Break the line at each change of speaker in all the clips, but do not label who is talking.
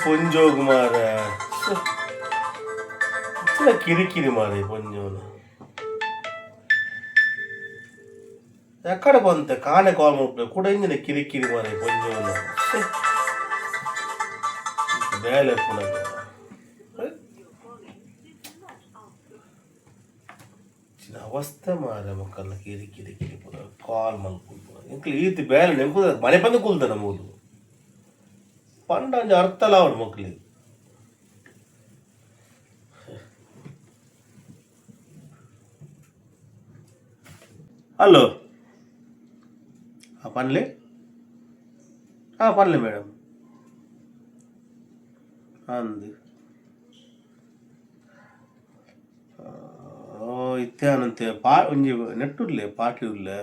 ಪೊಂಜೋಗು ಮಾರ ಕಿರಿಕಿರಿ ಮಾರ ಪೊಂಜೋನ ಎಕ್ಕಡೆ ಬಂತೆ ಕಾಣೆ ಕಾಲ್ ಮಾಡ್ಬಿಟ್ಟು ಕೂಡ ಇಂಜಿನ ಕಿರಿಕಿರಿ ಮಾರ ಪೊಂಜೋನ ಬೇಲೆ ಪುನಃ ಅವಸ್ಥೆ ಮಾರ ಮಕ್ಕಳ ಕಿರಿಕಿರಿ ಪುನಃ ಕಾಲ್ ಮಲ್ಕೊಂಡು ಇಂಕ್ಲು ಈತಿ ಬೇಲೆ ನೆಂಕುದ ಮನೆ ಬಂದು ಕೂಲ್ದ ನಮ್ಮದು ಪಂಡ ಅರ್ಥಲ್ಲ ಅವ್ರ ಮಕ್ಳಿಗೆ ಹಲೋ ಪನ್ಲೆ ಪನ್ಲೆ ಮೇಡಮ್ ಅಂದು ಇತ್ಯಾನಂತೆ ಒಂಜಿ ನೆಟ್ಟುರ್ಲೆ ಪಾಟಿ ಉರ್ಲೆ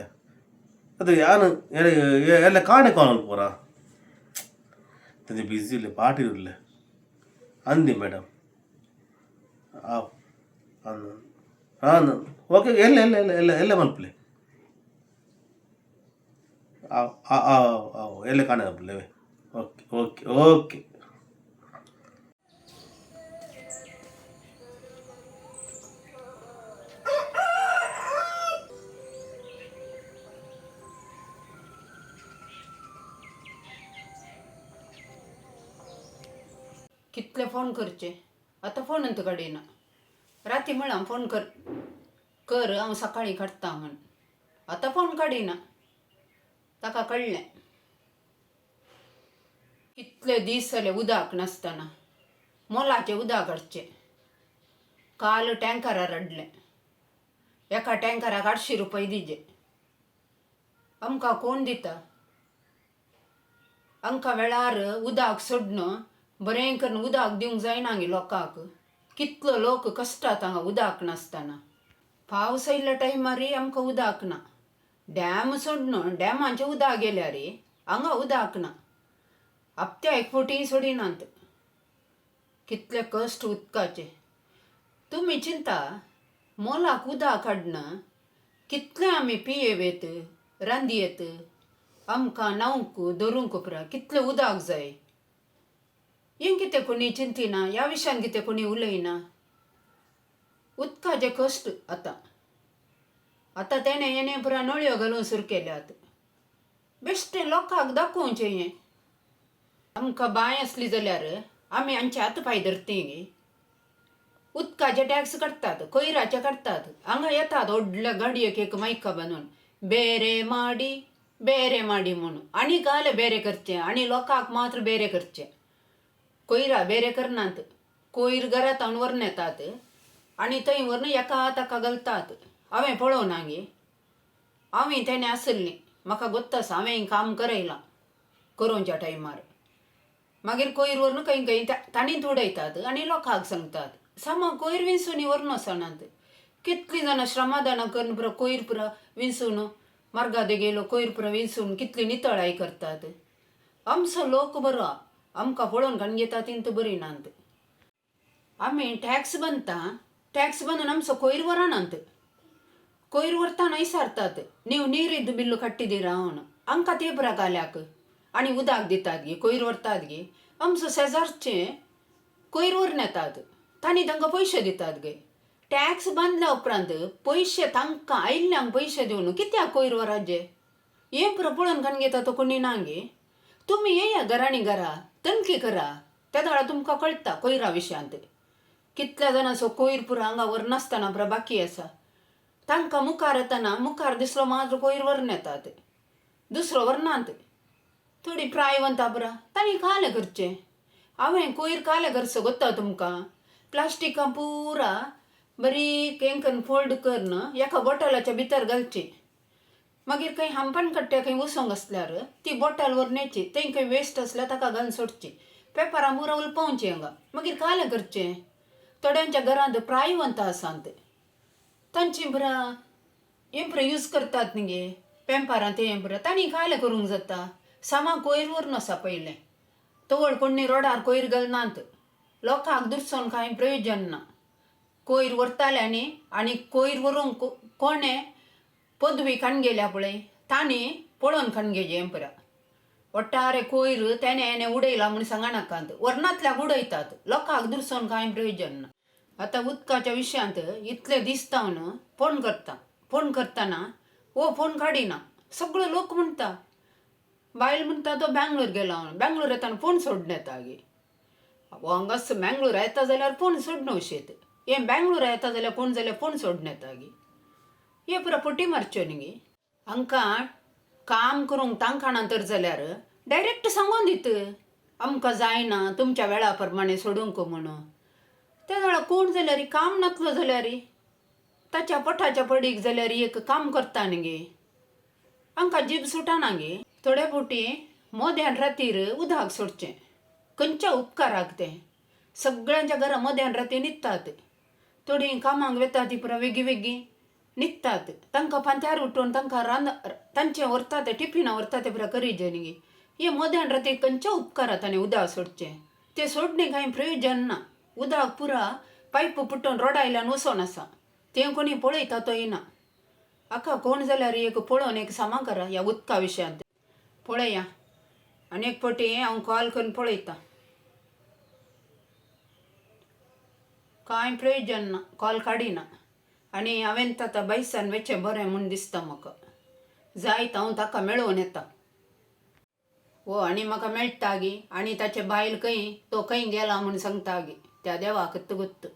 ಅದು ಯಾನು ಎಲ್ಲ ಕಾಣೆ ಕಾಣಲ್ ಪೂರ ತಂದೆ ಬಿಸಿ ಇರಲಿ ಪಾಟಿ ಇರಲಿ ಅಂದಿ ಮೇಡಮ್ ಹಾಂ ಓಕೆ ಎಲ್ಲ ಎಲ್ಲ ಎಲ್ಲ ಎಲ್ಲ ಎಲ್ಲ ಮಲ್ಪಲೆ ಎಲ್ಲ ಕಾಣೆ ಮಲ್ಪಲೆ ಓಕೆ ಓಕೆ ಓಕೆ
कितले फोन करचे आता फोन अंत कडेना राती म्हणा फोन कर हांव सकाळी काडटा म्हण आता फोन काडिना ताका कळ्ळें कितले दीस जाले उदक नासतना मोलाचें उदक काडचें काल टँकरार हाडलें एका टँकराक 800 रुपये दिजे आमकां कोण दिता आमकां वेळार उदक सोडणं बरें करून उदक दिवंक जायना गे लोकांक कितलो लोक कश्टात हांगा उदक नासतना पावस आयिल्ल्या टायमार आमकां उदक ना डॅम सोडणं डॅमाचें उदक गेल्यार हांगा उदक ना हप्त्या एक फावटी सोडिनात कितले कश्ट उदकाचे तुमी चिंता मोलाक उदक हाडना कितले आमी पियेवेत रांदयेत आमकां न्हावंक धरूंक पुरा कितले उदक जाय हें कितें कोणी चिंतिना ह्या विशयान कितें कोणी उलयना उदकाचे कश्ट आतां तेणे पुरा नळयो घालून सुरू केल्यात बेश्टें लोकांक दाखोवचें हें आमकां बांय आसली जाल्यार आमी आमचे हात पांय धरतीं गे उदकाचे टॅक्स काडटात कोयराचे काडटात हांगा येतात व्हडल्या गाडयेक एक मायका बांदून बेरे माडी म्हणून आनी गाले बेरे करचें आनी लोकांक मात्र बेरे करचें कोयरा बेरे करनात कोयर घरात हाडून व्हरून येतात आनी थंय व्हरून एका ताका घालतात हांवें पळोवना गे हांवें तेणें आसली म्हाका गोत्त आसा हांवें काम करयलां कोरोनाच्या टायमार मागीर कोयर व्हरून खंय ताणीच उडयतात आनी लोकांक सांगतात सामा कोयर विंचून व्हरून वचनात कितलीं जाणां श्रमदानां करून पुरो कोयर पुरो विंचून मार्गाद गेलो कोयर पुरो विंचून कितली नितळाय करतात आमचो लोक बरो आमकां पळोवन घाण घेता तीं बरी नात आमी टॅक्स बांदून आमचो कोयर व्हरनात कोयर व्हरतना विचारतात नीव नीरिद्द बिल्ल कट्टिदीरा म्हूण आमकां ते पुरा गाल्याक आनी उदक दितात गे कोयर व्हरतात गे आमचो शेजारचे कोयर व्हरून येतात तांणी तांकां पयशे दितात गे टॅक्स बांदल्या उपरांत पयशे तांकां आयिल्ल्यांक पयशे दिवन कित्याक कोयर व्हराचे हें पुरो पळोवन घाण घेता तो कोणी ना गे तुमी येया घरांनी घरा तणकी करा त्या वेळा तुमकां कळटा कोयरा विशयांत कितल्या जाणांचो कोयर पुरो हांगा व्हरनासतना पुरो बाकी आसा तांकां मुखार येतना मुखार दिसलो मात्र कोयर व्हरून येतात दुसरो व्हरनात थोडी प्रायवंता पुरा तांणी कालें करचें हांवें कोयर कालें करचो गोत्ता तुमकां प्लास्टिकां पुरा बारीक हें करून फोल्ड करून एका बॉटलाच्या भितर घालची मागीर खंय हांपण कट्ट्या खंय वसोंक आसल्यार ती बॉटल व्हरून येची थंय खंय वेस्ट आसल्यार ताका घालून सोडची पेपरां पुरा उलपावची हांगा मागीर कालें करचें थोड्यांच्या घरांत प्रायवंतां आसात तांची पुरा हें पुरा यूज करतात न्ही गे पेंपारां तें पुरा तांणी कालें करूंक जाता सामा कोयर व्हरून आसा पयलें तवळ कोणी रोडार कोयर घालनात लोकांक दुरसोन कांय प्रयोजन ना कोयर व्हरताल्यांनी आनी कोयर व्हरूंक कोणें पदवी खाण गेल्या पळय तांणी पळोवन खाण घेजें पुरा ಒಟ್ಟಾರೆ कोयर त्याने याने उडयला म्हणून सांगा नाकांत वर्णातल्या उडयतात लोकांक दुरसोन कांय प्रयोजन ना. आता उदकाच्या विशयांत इतले दिसतावन फोन करताना फोन काडिना सगळे लोक म्हणता बायल म्हणटा तो बँगलोर गेला म्हणून बँगलोर येताना फोन सोडून येता गे हांगास बँगलोर येता जाल्यार फोन सोडणं अशें हे बँगलोर येता जाल्यार फोन सोडून येता गे हे पुरा पटी मारच्यो न्ही गे. हांकां काम करूंक तांकां तर जाल्यार डायरेक्ट सांगून दित आमकां जायना तुमच्या वेळा प्रमाणे सोडूंक म्हणून. त्या वेळार कोण जाल्यार काम नासलो जाल्यार ताच्या पोटाच्या पडीक जाल्यार एक काम करता न्ही गे हांकां जीब सुटाना गे. थोड्या फावटी मोद्यान रातीर उदक सोडचें खंयच्या उपकाराक तें सगळ्यांच्या घरा मोद्यान राती न्हिदतात. थोडीं कामाक वेता ती पुरा वेगळी न्हिदतात तांकां पांत्यार उठोवन तांकां तांचें व्हरता तें टिफिनां व्हरता तें पुरा करीजे न्ही गे. हे मोद्यान राती खंयच्या उपकाराक ताणें उदक सोडचें तें सोडणें कांय प्रयोजन ना. उदक पुरा पायप पुट्टोवन रोडायल्यान वचोन आसा तें कोणी पळयता तो येना. हाका कोण जाल्यार एक पळोवन एक सामा करा ह्या उदका विशयांत पळया. आनी एक फावटी हांव कॉल करून पळयता कांय प्रयोजन ना कॉल काडिना. आनी हांवें ताका बायसान वेचें बरें म्हूण दिसता म्हाका जायत हांव ताका मेळोवन येता. आनी म्हाका मेळटा गे आनी ताचे बायल खंय तो खंय गेला म्हूण सांगता गे त्या देवाक गुत्त